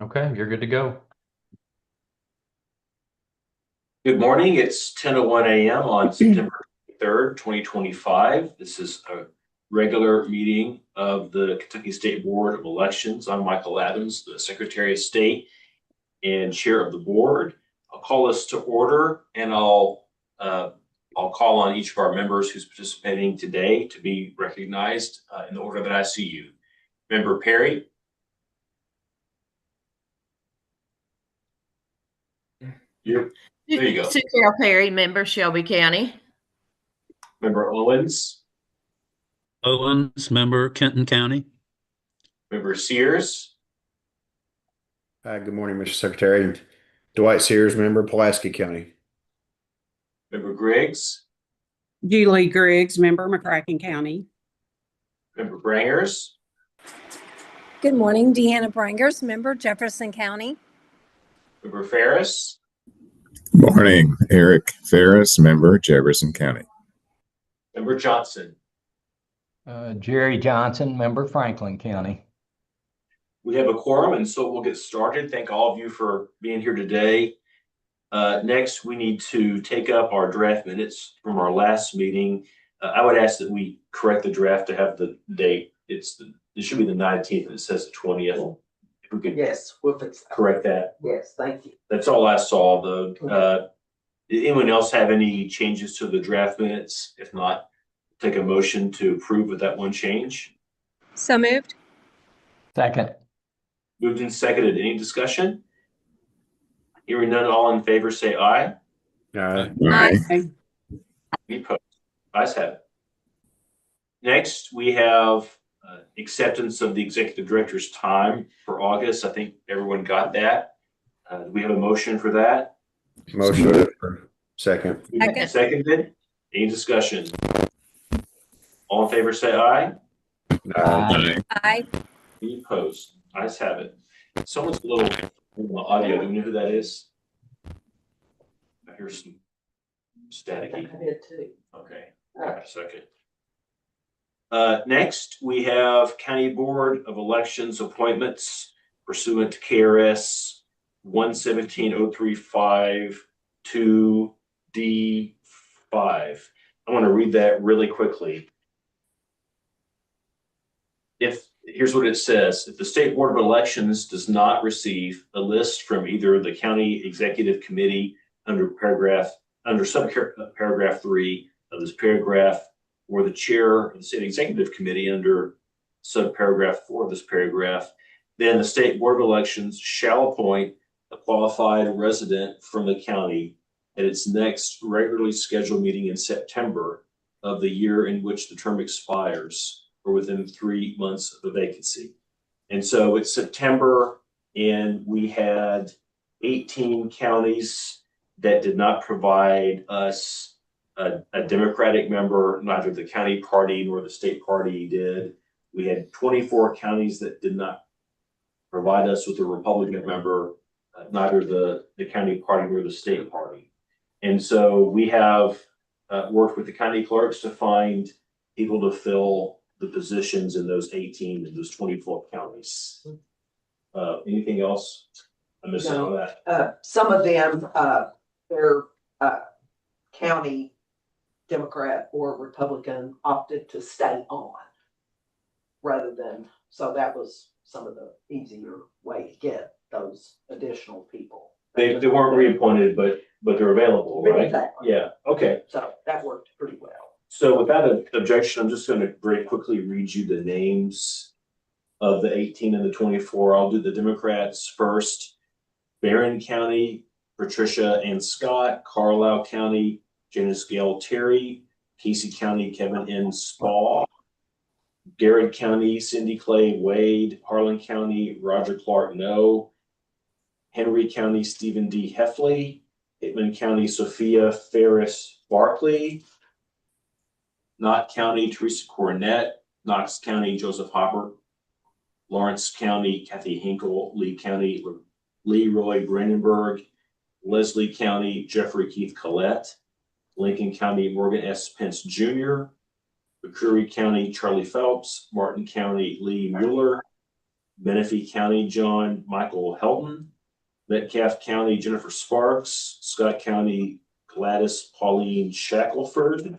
Okay, you're good to go. Good morning. It's 10:01 a.m. on September 3rd, 2025. This is a regular meeting of the Kentucky State Board of Elections. I'm Michael Adams, the Secretary of State and Chair of the Board. I'll call us to order, and I'll call on each of our members who's participating today to be recognized in the order that I see you. Member Perry. There you go. Sue Carol Perry, member, Shelby County. Member Owens. Owens, member, Kenton County. Member Sears. Good morning, Mr. Secretary. Dwight Sears, member, Pulaski County. Member Griggs. Julie Griggs, member, McCracken County. Member Brangers. Good morning, Deanna Brangers, member, Jefferson County. Member Ferris. Morning, Eric Ferris, member, Jefferson County. Member Johnson. Jerry Johnson, member, Franklin County. We have a quorum, and so we'll get started. Thank all of you for being here today. Next, we need to take up our draft minutes from our last meeting. I would ask that we correct the draft to have the date. It should be the 19th, and it says the 20th. If we could Yes, we'll fix that. correct that. Yes, thank you. That's all I saw, though. Did anyone else have any changes to the draft minutes? If not, take a motion to approve with that one change. So moved. Second. Moved and seconded. Any discussion? Hearing none, all in favor say aye. Aye. Any opposed? Ayes have it. Next, we have acceptance of the executive director's time for August. I think everyone got that. Do we have a motion for that? Motion. Second. Second. Seconded. Any discussion? All in favor say aye. Aye. Aye. Any opposed? Ayes have it. Someone's a little in the audio. Do you know who that is? I hear some staticky. I did too. Okay, got a second. Next, we have County Board of Elections appointments pursuant to KRS 117.035 2D5. I want to read that really quickly. Here's what it says. If the State Board of Elections does not receive a list from either the County Executive Committee under subparagraph 3 of this paragraph, or the chair of the State Executive Committee under subparagraph 4 of this paragraph, then the State Board of Elections shall appoint a qualified resident from the county at its next regularly scheduled meeting in September of the year in which the term expires, or within 3 months of the vacancy. And so it's September, and we had 18 counties that did not provide us a Democratic member. Neither the county party nor the state party did. We had 24 counties that did not provide us with a Republican member, neither the county party nor the state party. And so we have worked with the county clerks to find people to fill the positions in those 18 and those 24 counties. Anything else I'm missing on that? Some of them, their county Democrat or Republican opted to stay on rather than, so that was some of the easier way to get those additional people. They weren't reappointed, but they're available, right? Exactly. Yeah, okay. So that worked pretty well. So without an objection, I'm just going to very quickly read you the names of the 18 and the 24. I'll do the Democrats first. Barron County, Patricia Ann Scott. Carlisle County, Janice Gale Terry. Casey County, Kevin N. Spall. Garrett County, Cindy Clay Wade. Harlan County, Roger Clark No. Henry County, Stephen D. Heffley. Hickman County, Sophia Ferris Barkley. Knott County, Teresa Cornett. Knox County, Joseph Hopper. Lawrence County, Kathy Hinkle. Lee County, Leroy Brandenburg. Leslie County, Jeffrey Keith Collette. Lincoln County, Morgan S. Pence Jr. McCreary County, Charlie Phelps. Martin County, Lee Mueller. Menifee County, John Michael Helton. Metcalf County, Jennifer Sparks. Scott County, Gladys Pauline Shackelford.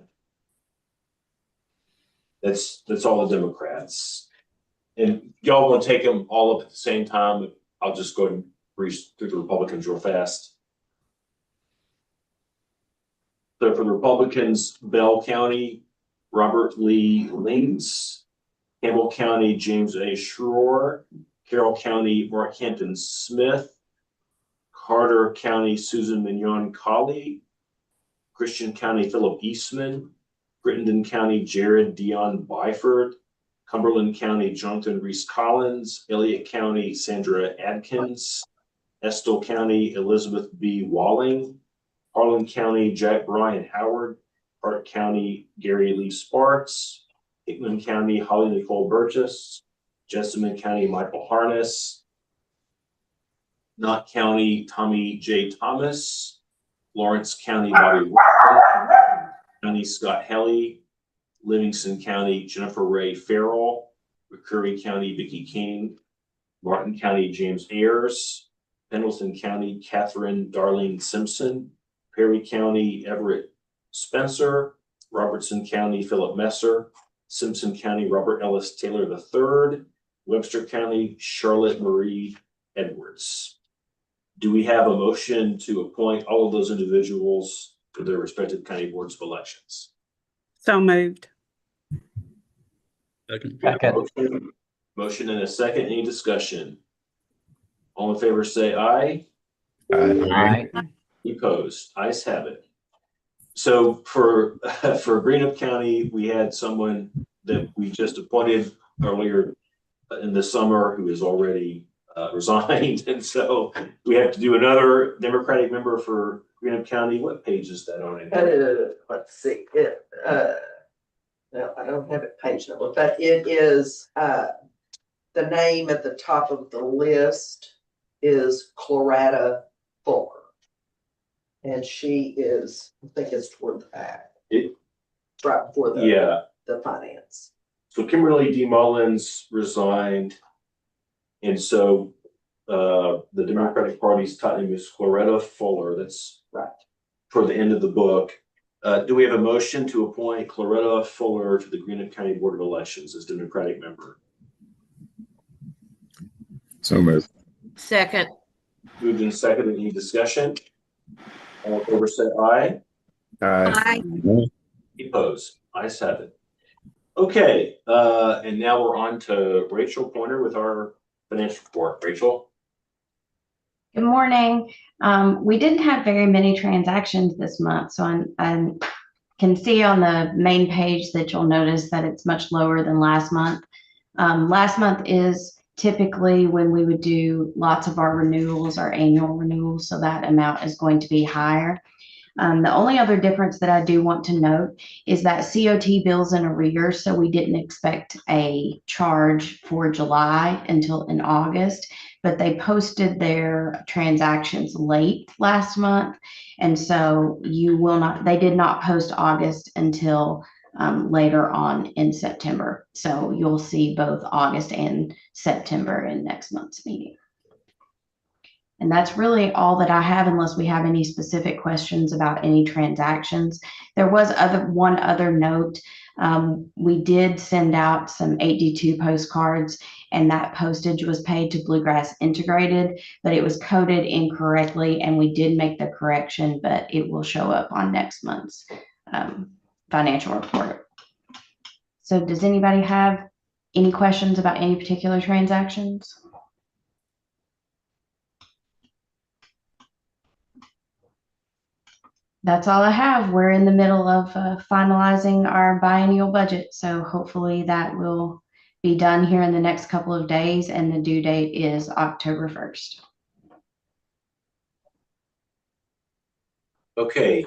That's all the Democrats. And y'all want to take them all up at the same time? I'll just go ahead and breeze through the Republicans real fast. So for the Republicans, Bell County, Robert Lee Lings. Campbell County, James A. Schroer. Carroll County, Mark Hampton Smith. Carter County, Susan Mignon Colley. Christian County, Philip Eastman. Crittenden County, Jared Dion Byford. Cumberland County, Jonathan Reese Collins. Elliott County, Sandra Adkins. Estill County, Elizabeth B. Walling. Harlan County, Jack Brian Howard. Hart County, Gary Lee Sparks. Hickman County, Holly Nicole Burgess. Jessamine County, Michael Harness. Knott County, Tommy J. Thomas. Lawrence County, Bobby Watson. County, Scott Helly. Livingston County, Jennifer Ray Farrell. McCurry County, Vicki King. Martin County, James Ayers. Pendleton County, Catherine Darlene Simpson. Perry County, Everett Spencer. Robertson County, Philip Messer. Simpson County, Robert Ellis Taylor III. Webster County, Charlotte Marie Edwards. Do we have a motion to appoint all of those individuals to their respective county boards of elections? So moved. Second. Motion and a second. Any discussion? All in favor say aye. Aye. Any opposed? Ayes have it. So for Greenup County, we had someone that we just appointed earlier in the summer who is already resigned, and so we have to do another Democratic member for Greenup County. What page is that on it? Let's see, no, I don't have it page number, but it is, the name at the top of the list is Cloretta Fuller. And she is, I think it's toward the back. It's right before the finance. So Kimberly D. Mullins resigned, and so the Democratic Party's title name is Cloretta Fuller. That's right for the end of the book. Do we have a motion to appoint Cloretta Fuller to the Greenup County Board of Elections as Democratic member? So moved. Second. Moved and seconded. Any discussion? All in favor say aye. Aye. Opposed? Ayes have it. Okay, and now we're on to Rachel Pointer with our financial report. Rachel? Good morning. We didn't have very many transactions this month, so I can see on the main page that you'll notice that it's much lower than last month. Last month is typically when we would do lots of our renewals, our annual renewals, so that amount is going to be higher. The only other difference that I do want to note is that COT bills in arrears, so we didn't expect a charge for July until in August, but they posted their transactions late last month, and so they did not post August until later on in September. So you'll see both August and September in next month's meeting. And that's really all that I have, unless we have any specific questions about any transactions. There was one other note. We did send out some 8D2 postcards, and that postage was paid to Bluegrass Integrated, but it was coded incorrectly, and we did make the correction, but it will show up on next month's financial report. So does anybody have any questions about any particular transactions? That's all I have. We're in the middle of finalizing our biennial budget, so hopefully that will be done here in the next couple of days, and the due date is October 1st. Okay,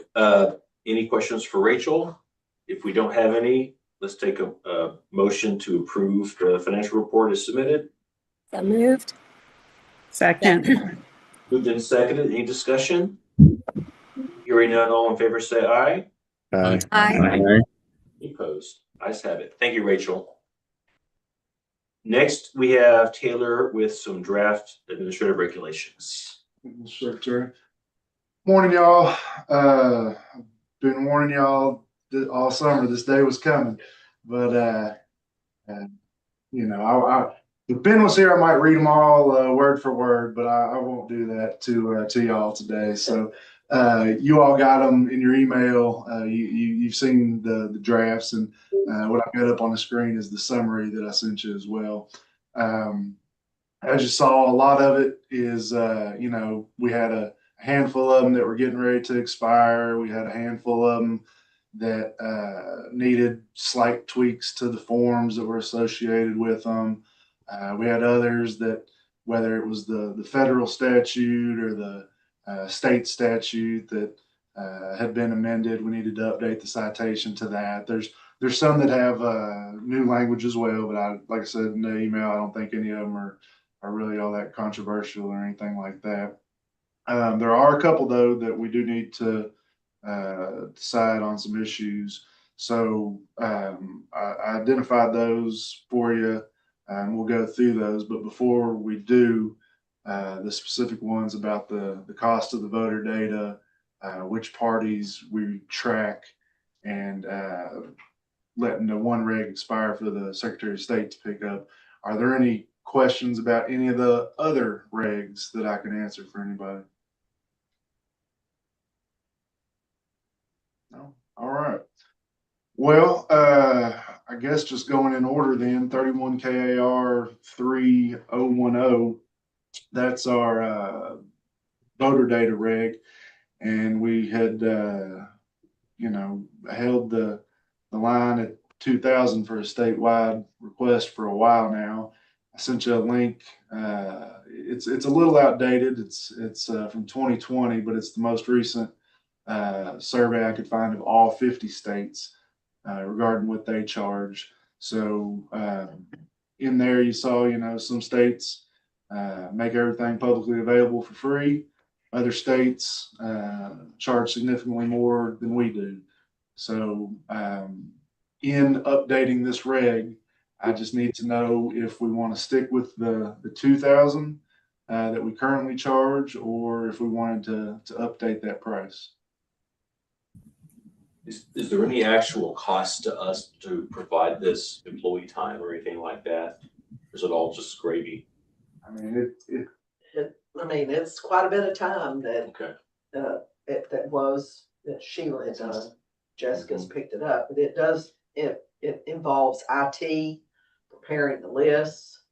any questions for Rachel? If we don't have any, let's take a motion to approve the financial report as submitted. So moved. Second. Moved and seconded. Any discussion? Hearing none, all in favor say aye. Aye. Opposed? Ayes have it. Thank you, Rachel. Next, we have Taylor with some draft administrative regulations. Secretary. Morning, y'all. Been warning y'all all summer this day was coming, but you know, if Ben was here, I might read them all word for word, but I won't do that to y'all today. So you all got them in your email. You've seen the drafts, and what I've got up on the screen is the summary that I sent you as well. As you saw, a lot of it is, you know, we had a handful of them that were getting ready to expire. We had a handful of them that needed slight tweaks to the forms that were associated with them. We had others that, whether it was the federal statute or the state statute that had been amended, we needed to update the citation to that. There's some that have new language as well, but like I said in the email, I don't think any of them are really all that controversial or anything like that. There are a couple though that we do need to decide on some issues. So I identified those for you, and we'll go through those. But before we do, the specific ones about the cost of the voter data, which parties we track, and letting the one reg expire for the Secretary of State to pick up. Are there any questions about any of the other regs that I can answer for anybody? No? All right. Well, I guess just going in order then, 31 KAR 3010, that's our voter data reg. And we had, you know, held the line at 2,000 for a statewide request for a while now. I sent you a link. It's a little outdated. It's from 2020, but it's the most recent survey I could find of all 50 states regarding what they charge. So in there you saw, you know, some states make everything publicly available for free. Other states charge significantly more than we do. So in updating this reg, I just need to know if we want to stick with the 2,000 that we currently charge, or if we wanted to update that price. Is there any actual cost to us to provide this employee time or anything like that? Or is it all just gravy? I mean, it's quite a bit of time that Okay. that Sheila had done. Jessica's picked it up, but it involves IT, preparing the lists,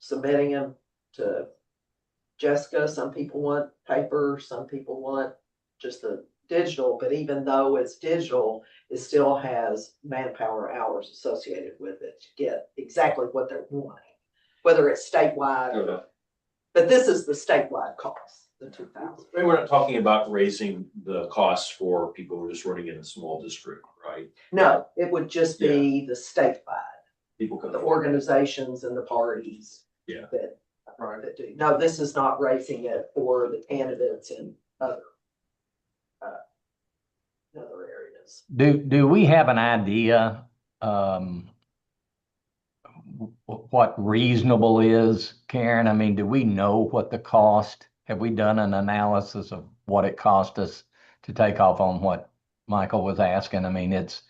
submitting them to Jessica. Some people want paper, some people want just the digital, but even though it's digital, it still has manpower hours associated with it to get exactly what they're wanting, whether it's statewide or, but this is the statewide cost, the 2,000. I mean, we're not talking about raising the costs for people who are just running in a small district, right? No, it would just be the statewide, People can the organizations and the parties. Yeah. That do. No, this is not raising it for the candidates in other areas. Do we have an idea what reasonable is, Karen? I mean, do we know what the cost? Have we done an analysis of what it cost us to take off on what Michael was asking? I mean, it's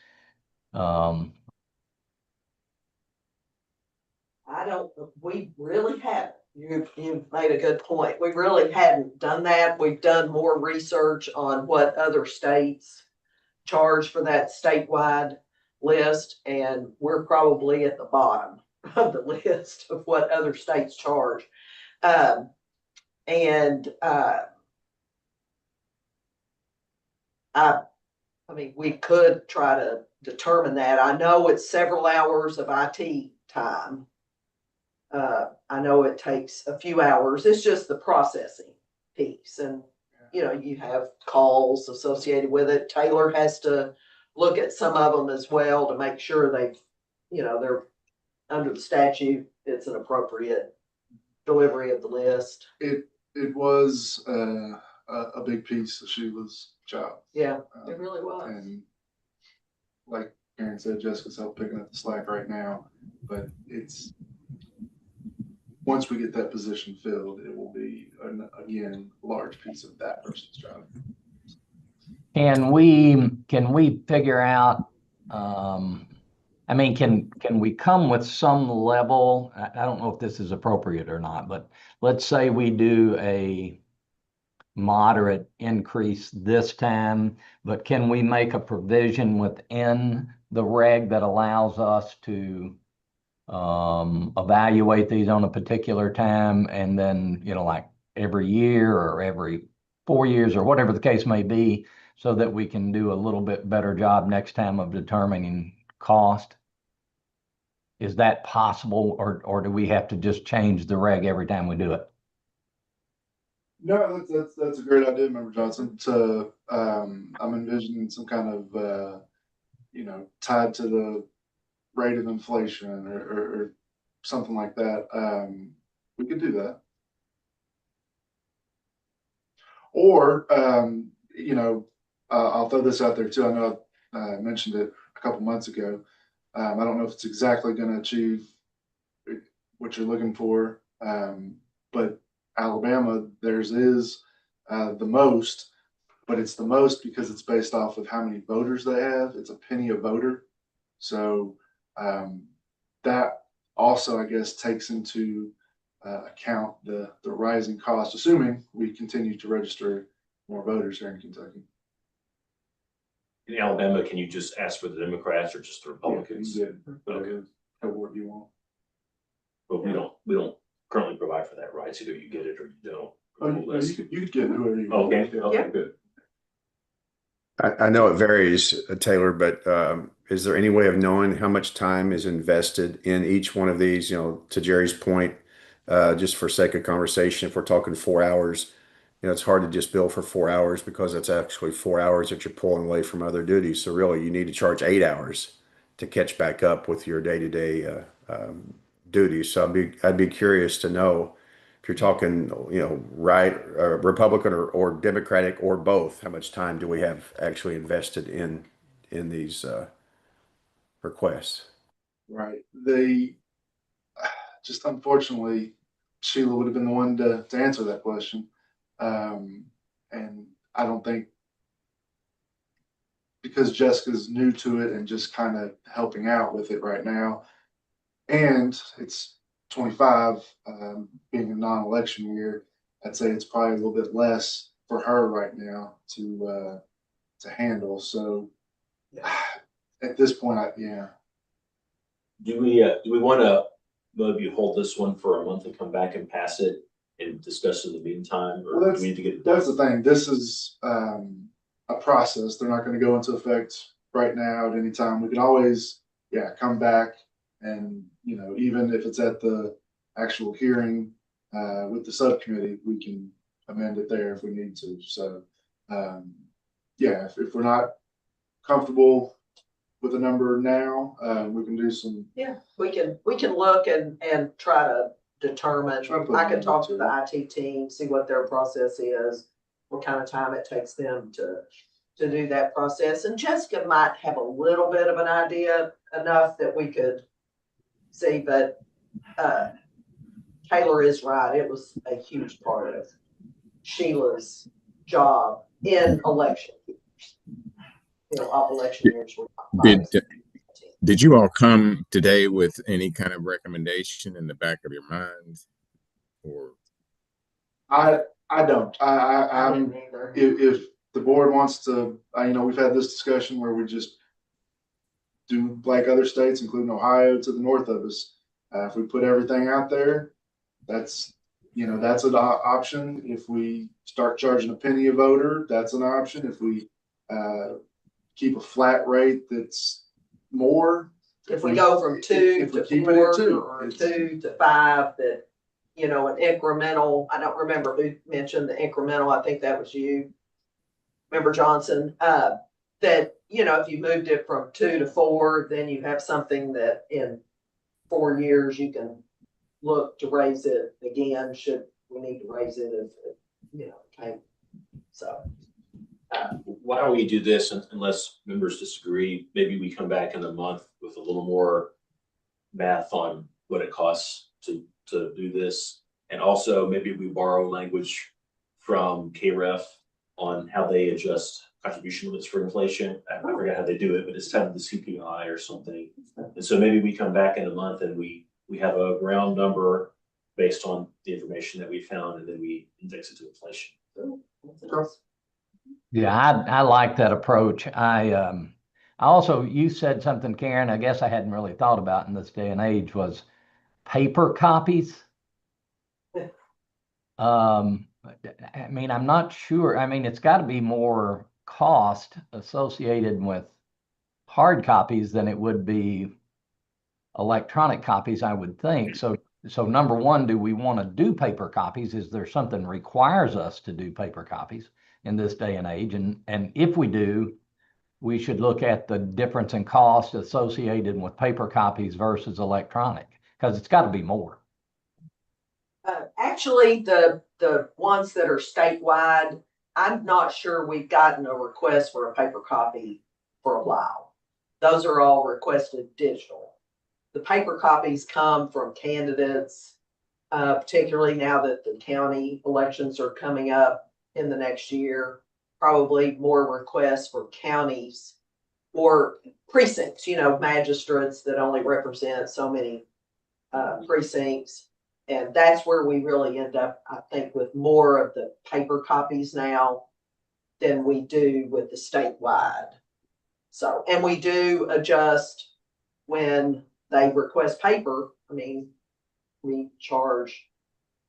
We really haven't. You've made a good point. We really hadn't done that. We've done more research on what other states charge for that statewide list, and we're probably at the bottom of the list of what other states charge. I mean, we could try to determine that. I know it's several hours of IT time. I know it takes a few hours. It's just the processing piece. And, you know, you have calls associated with it. Taylor has to look at some of them as well to make sure they're under the statute. It's an appropriate delivery of the list. It was a big piece of Sheila's job. Yeah, it really was. And like Karen said, Jessica's help picking up the slack right now. but once we get that position filled, it will be, again, a large piece of that person's job. Can we figure out, I mean, can we come with some level? I don't know if this is appropriate or not, but let's say we do a moderate increase this time, but can we make a provision within the reg that allows us to evaluate these on a particular time, and then, like every year or every 4 years or whatever the case may be, so that we can do a little bit better job next time of determining cost? Is that possible, or do we have to just change the reg every time we do it? No, that's a great idea, Member Johnson. To I'm envisioning some kind of tied to the rate of inflation or something like that. We could do that. Or I'll throw this out there too. I know I mentioned it a couple months ago. I don't know if it's exactly going to achieve what you're looking for, but Alabama, theirs is the most, but it's the most because it's based off of how many voters they have. It's a penny a voter. So that also, I guess, takes into account the rising cost, assuming we continue to register more voters here in Kentucky. In Alabama, can you just ask for the Democrats or just the Republicans? Yeah, okay. What do you want? But we don't currently provide for that, right? So either you get it or you don't. You could get whoever you want. Okay, okay, good. I know it varies, Taylor, but is there any way of knowing how much time is invested in each one of these? To Jerry's point, just for sake of conversation, if we're talking 4 hours, it's hard to just bill for 4 hours because it's actually 4 hours that you're pulling away from other duties. So really, you need to charge 8 hours to catch back up with your day-to-day duties. So I'd be curious to know if you're talking, right, Republican or Democratic or both, how much time do we have actually invested in these requests? Right. They just, unfortunately, Sheila would have been the one to answer that question. And I don't think, because Jessica's new to it and just kind of helping out with it right now, and it's 25, being a non-election year, I'd say it's probably a little bit less for her right now to handle. So at this point, Do we want to maybe hold this one for a month and come back and pass it and discuss in the meantime, or Well, do we need to get? That's the thing. This is a process. They're not going to go into effect right now at any time. We can always, come back and, even if it's at the actual hearing with the subcommittee, we can amend it there if we need to. So, if we're not comfortable with a number now, we can do some. Yeah, we can look and try to determine. I can talk to the IT team, see what their process is, what kind of time it takes them to do that process. And Jessica might have a little bit of an idea, enough that we could see, but Taylor is right. It was a huge part of Sheila's job in election years. Election years. Did you all come today with any kind of recommendation in the back of your mind? Or I don't. I didn't either. If the board wants to, we've had this discussion where we just do like other states, including Ohio, to the north of us. If we put everything out there, that's an option. If we start charging a penny a voter, that's an option. If we keep a flat rate that's more. If we go from 2 to 4 or 2 to 5, that, an incremental, I don't remember who mentioned the incremental. I think that was you, Member Johnson, that, if you moved it from 2 to 4, then you have something that in 4 years you can look to raise it again, should we need to raise it if, okay. So. Why don't we do this, unless members disagree? Maybe we come back in a month with a little more math on what it costs to do this. And also maybe we borrow language from KREF on how they adjust contribution limits for inflation. I forget how they do it, but it's tied to the CPI or something. And so maybe we come back in a month and we have a round number based on the information that we found, and then we index it to inflation. Yeah, I like that approach. I also, you said something, Karen, I guess I hadn't really thought about in this day and age, was paper copies. I mean, I'm not sure. I mean, it's got to be more cost associated with hard copies than it would be electronic copies, I would think. So number one, do we want to do paper copies? Is there something requires us to do paper copies in this day and age? And if we do, we should look at the difference in cost associated with paper copies versus electronic, because it's got to be more. Actually, the ones that are statewide, I'm not sure we've gotten a request for a paper copy for a while. Those are all requested digital. The paper copies come from candidates, particularly now that the county elections are coming up in the next year. Probably more requests for counties or precincts, magistrates that only represent so many precincts. And that's where we really end up, I think, with more of the paper copies now than we do with the statewide. So, and we do adjust when they request paper. I mean, we charge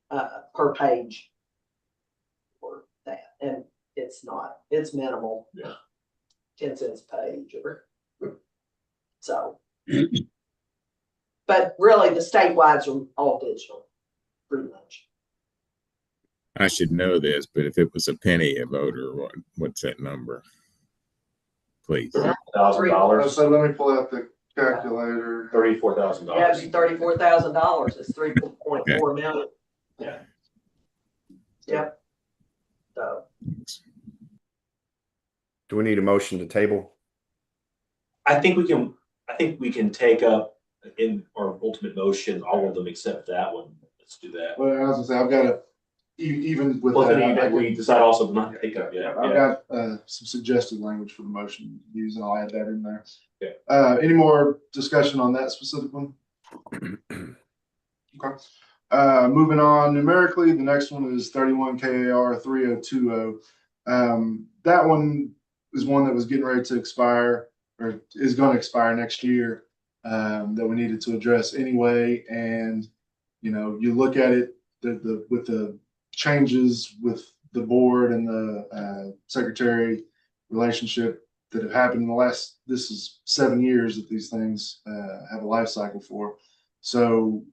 per page for that. And it's minimal. Yeah. 10 cents a page or so. But really the statewide are all digital, pretty much. I should know this, but if it was a penny a voter, what's that number? Please. $1,000. So let me pull out the calculator. $34,000. Yeah, it'd be $34,000. It's 3.4 million. Yeah. Yep. So Do we need a motion to table? I think we can take up in our ultimate motion all of them except that one. Let's do that. Well, I was gonna say, I've got to, even with Well, that, then we decide also not to take up yet. I've got some suggested language for the motion to use, and I'll add that in there. Okay. Any more discussion on that specific one? Okay. Moving on numerically, the next one is 31 KAR 3020. That one is one that was getting ready to expire, or is going to expire next year, that we needed to address anyway. And you look at it, with the changes with the board and the secretary relationship that have happened in the last, this is 7 years that these things have a life cycle for. So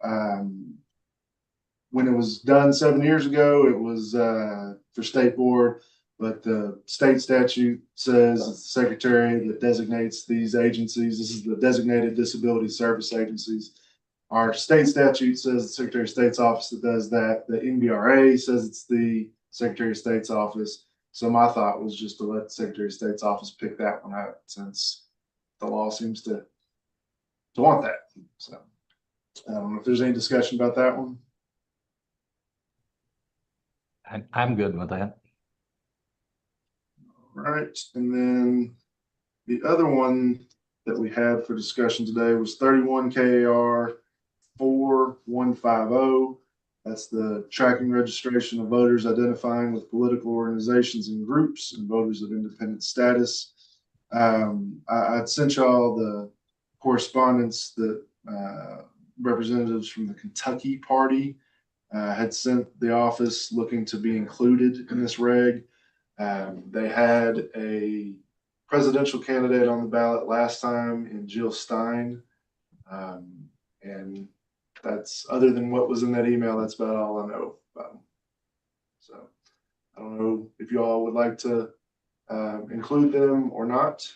when it was done 7 years ago, it was for state board, but the state statute says it's the secretary that designates these agencies. This is the Designated Disability Service Agencies. Our state statute says the Secretary of State's office that does that. The NBRA says it's the Secretary of State's office. So my thought was just to let the Secretary of State's office pick that one out, since the law seems to want that. So I don't know if there's any discussion about that one. I'm good with that. All right, and then the other one that we had for discussion today was 31 KAR 4150. That's the tracking registration of voters identifying with political organizations and groups and voters of independent status. I'd sent y'all the correspondence that representatives from the Kentucky party had sent the office looking to be included in this reg. They had a presidential candidate on the ballot last time in Jill Stein. And that's, other than what was in that email, that's about all I know about them. So I don't know if you all would like to include them or not.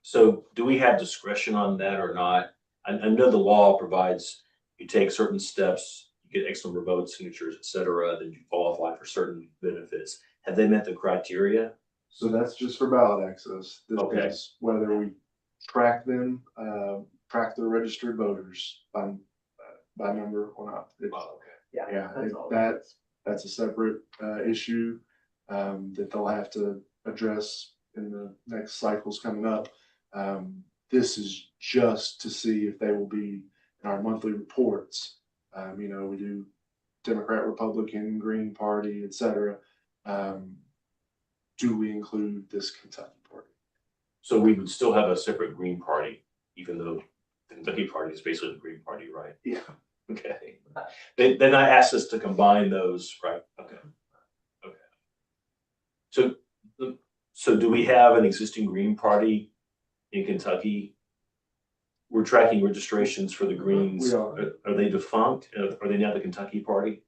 So do we have discretion on that or not? I know the law provides you take certain steps, you get X number of votes, signatures, et cetera, then you qualify for certain benefits. Have they met the criteria? So that's just for ballot access. This Okay. is whether we track them track their registered voters by number or not. Oh, okay. Yeah, that's all. that's a separate issue that they'll have to address in the next cycles coming up. This is just to see if they will be in our monthly reports. You know, we do Democrat, Republican, Green Party, etc. Do we include this Kentucky party? So we would still have a separate Green Party, even though the Kentucky Party is basically the Green Party, right? Yeah. Okay. Then I asked us to combine those, right? Okay. Okay. So do we have an existing Green Party in Kentucky? We're tracking registrations for the Greens. We are. Are they defunct? Are they now the Kentucky Party?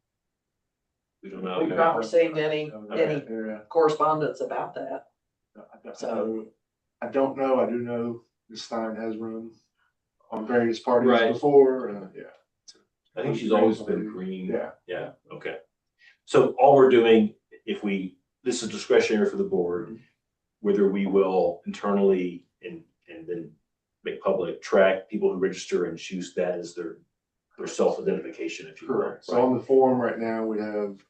We don't know. We've not received any Yeah. correspondence about that. So- I don't know. I do know Ms. Stein has run on various parties Right. before. Yeah. I think she's always been green. Yeah. Yeah, okay. So all we're doing, this is discretionary for the board, whether we will internally and then make public track people who register and choose that as their self-identification, if you will. Correct. So on the form right now, we have,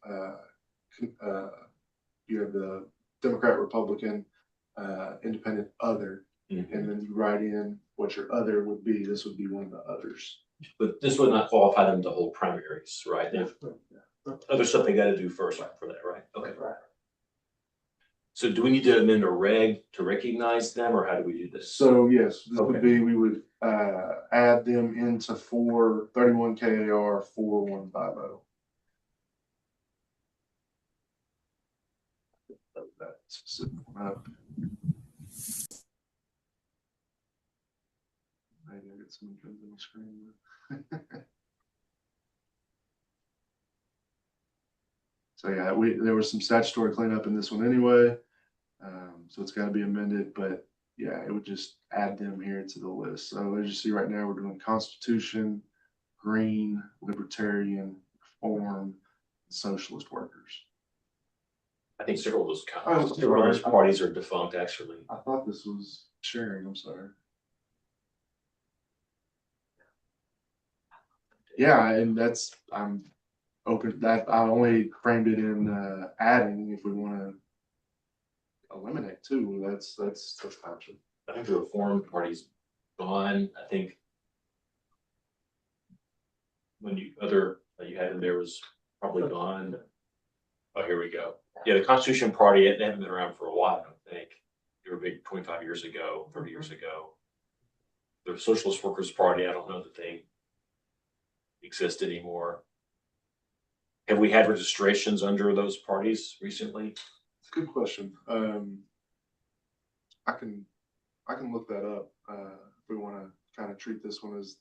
you have the Democrat, Republican, independent, other, Mhm. and then you write in what your other would be. This would be one of the others. But this would not qualify them to hold primaries, right? They've other stuff they gotta do first for that, right? Okay. Right. So do we need to amend a reg to recognize them, or how do we do this? So yes, this would Okay. be, we would add them into 431 KAR 4150. That specific one up. Maybe I get some comes on the screen. So yeah, there was some statutory cleanup in this one anyway. So it's got to be amended, but yeah, it would just add them here to the list. So as you see right now, we're doing Constitution, Green, Libertarian, Reform, Socialist Workers. I think several of Oh, those parties are defunct, actually. I thought this was sharing, I'm sorry. Yeah, and I'm open, that I only framed it in adding if we want to eliminate too. That's option. I think the Reform Party's gone. I think when you had in there was probably gone. Oh, here we go. Yeah, the Constitution Party, they haven't been around for a while, I don't think. They were big 25 years ago, 30 years ago. The Socialist Workers Party, I don't know that they exist anymore. Have we had registrations under those parties recently? It's a good question. I can look that up if we want to kind of treat this one as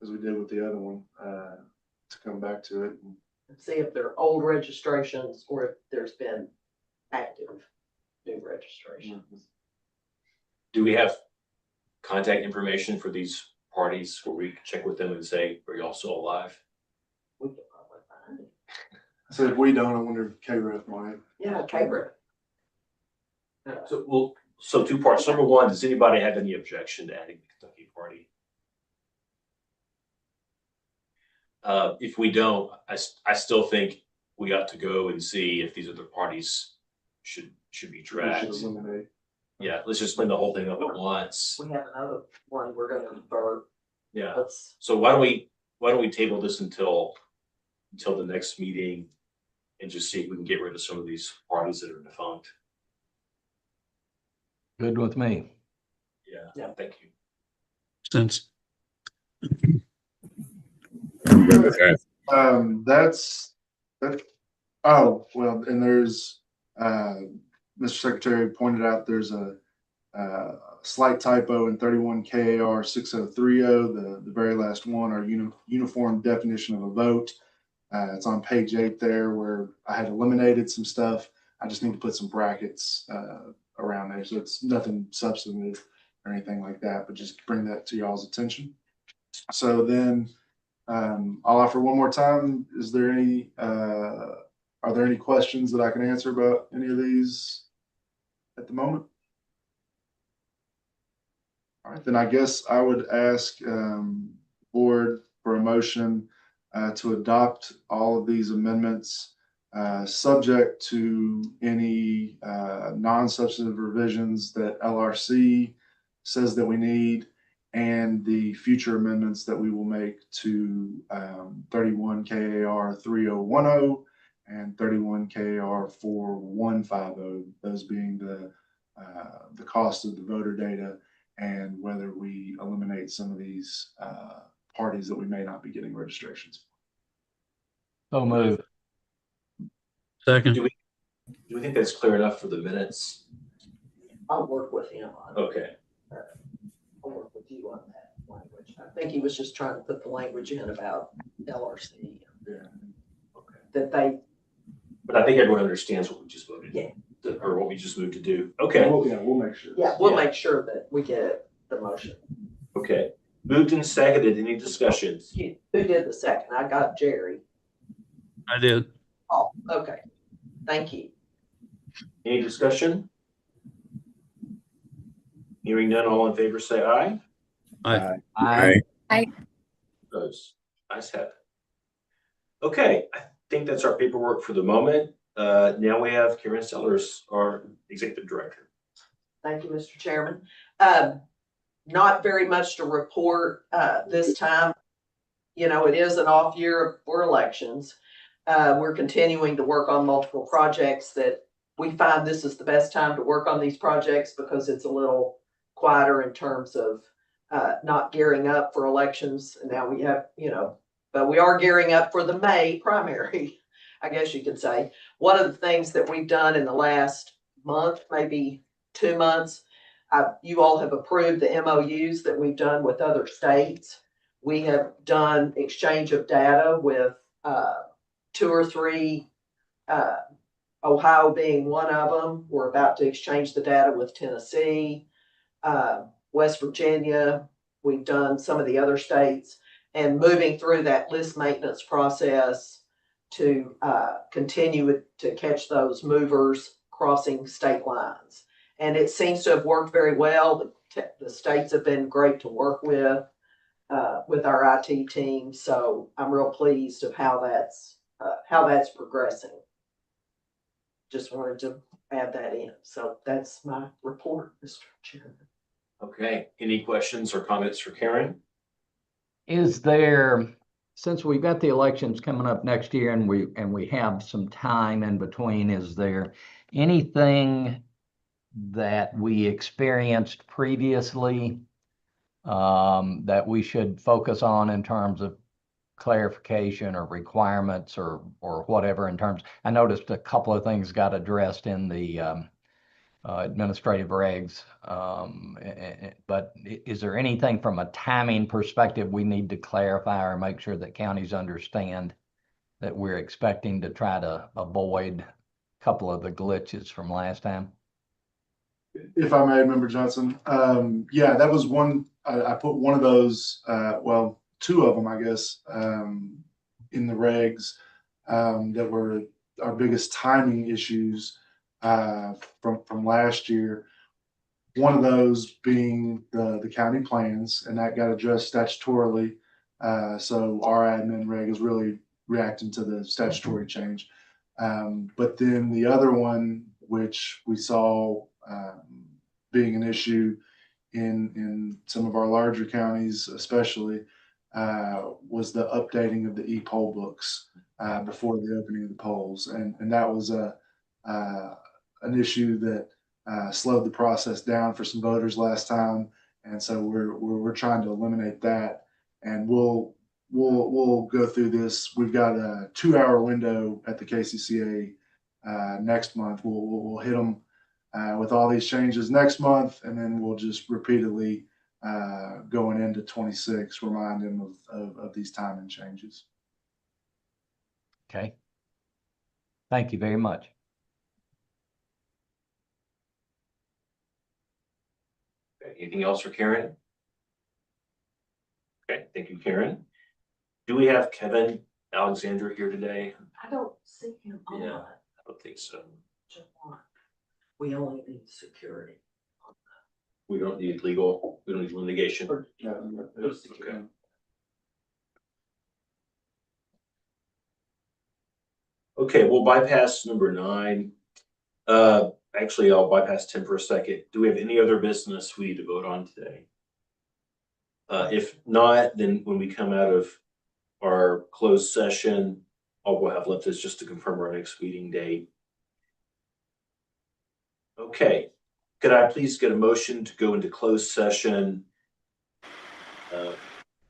we did with the other one to come back to it. And see if they're old registrations or if there's been active new registrations. Do we have contact information for these parties where we can check with them and say, are y'all still alive? We could probably find it. So if we don't, I wonder if KREF might. Yeah, Cameron. So two parts. Number one, does anybody have any objection to adding the Kentucky Party? If we don't, I still think we ought to go and see if these other parties should be We tracked. should eliminate. Yeah, let's just clean the whole thing up at once. We have another one we're gonna convert. Yeah. Let's, So why don't we table this until the next meeting and just see if we can get rid of some of these parties that are defunct. Good with me. Yeah, thank you. Since I'm good with that. That's. Oh, well, and there's, Mr. Secretary pointed out there's a slight typo in 31 KAR 6030, the very last one, our uniform definition of a vote. It's on page 8 there where I had eliminated some stuff. I just need to put some brackets around there. So it's nothing substantive or anything like that, but just bring that to y'all's attention. So then I'll offer one more time. Is there any, are there any questions that I can answer about any of these at the moment? All right, then I guess I would ask board for a motion to adopt all of these amendments, subject to any non-substantive revisions that LRC says that we need, and the future amendments that we will make to 31 KAR 3010 and 31 KAR 4150, those being the cost of the voter data and whether we eliminate some of these parties that we may not be getting registrations. So move. Second. Do we think that's clear enough for the minutes? I'll work with him on it. Okay. I'll work with you on that language. I think he was just trying to put the language in about LRC. Yeah. Okay. That they, But I think everyone understands what we just voted. Yeah. Or what we just moved to do. Okay. We'll make sure. we'll Yeah. make sure that we get the motion. Okay. Moved and seconded. Any discussions? Who did the second? I got Jerry. I did. Oh, okay. Thank you. Any discussion? Hearing none, all in favor say aye. Aye. Aye. Those ayes have it. Okay, I think that's our paperwork for the moment. Now we have Karen Sellers, our executive director. Thank you, Mr. Chairman. Not very much to report this time. You know, it is an off year for elections. We're continuing to work on multiple projects that we find this is the best time to work on these projects because it's a little quieter in terms of not gearing up for elections. And now we have, but we are gearing up for the May primary, I guess you could say. One of the things that we've done in the last month, maybe 2 months, you all have approved the MOUs that we've done with other states. We have done exchange of data with 2 or 3, Ohio being one of them. We're about to exchange the data with Tennessee, West Virginia. We've done some of the other states and moving through that list maintenance process to continue to catch those movers crossing state lines. And it seems to have worked very well. The states have been great to work with our IT team. So I'm real pleased of how that's progressing. Just wanted to add that in. So that's my report, Mr. Chairman. Okay, any questions or comments for Karen? Is there, since we've got the elections coming up next year and we have some time in between, is there anything that we experienced previously that we should focus on in terms of clarification or requirements or whatever in terms? I noticed a couple of things got addressed in the administrative regs, but is there anything from a timing perspective we need to clarify or make sure that counties understand that we're expecting to try to avoid a couple of the glitches from last time? If I may, Member Johnson, yeah, that was one. I put one of those, well, 2 of them, I guess, in the regs that were our biggest timing issues from last year. One of those being the county plans, and that got addressed statutorily. So our admin reg is really reacting to the statutory change. But then the other one, which we saw being an issue in some of our larger counties, especially, was the updating of the e-poll books before the opening of the polls, and that was an issue that slowed the process down for some voters last time, and so we're trying to eliminate that, and we'll go through this. We've got a 2-hour window at the KCCA next month. We'll hit them with all these changes next month, and then we'll just repeatedly going into 26 remind them of these timing changes. Okay. Thank you very much. Okay, anything else for Karen? Okay, thank you, Karen. Do we have Kevin Alexander here today? I don't see him on. Yeah, I don't think so. We only need security. We don't need legal, we don't need litigation. Okay. Okay, we'll bypass number 9. Actually, I'll bypass 10 for a second. Do we have any other business we need to vote on today? If not, then when we come out of our closed session, all we'll have left is just to confirm our next meeting date. Okay, could I please get a motion to go into closed session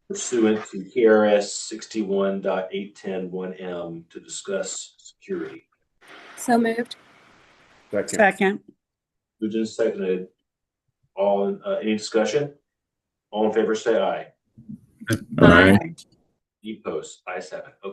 pursuant to KRS 61.8101M to discuss security? So moved. Second. Moved and seconded. All in, any discussion? All in favor, say aye. Aye. Any opposed? Ayes have it. Okay.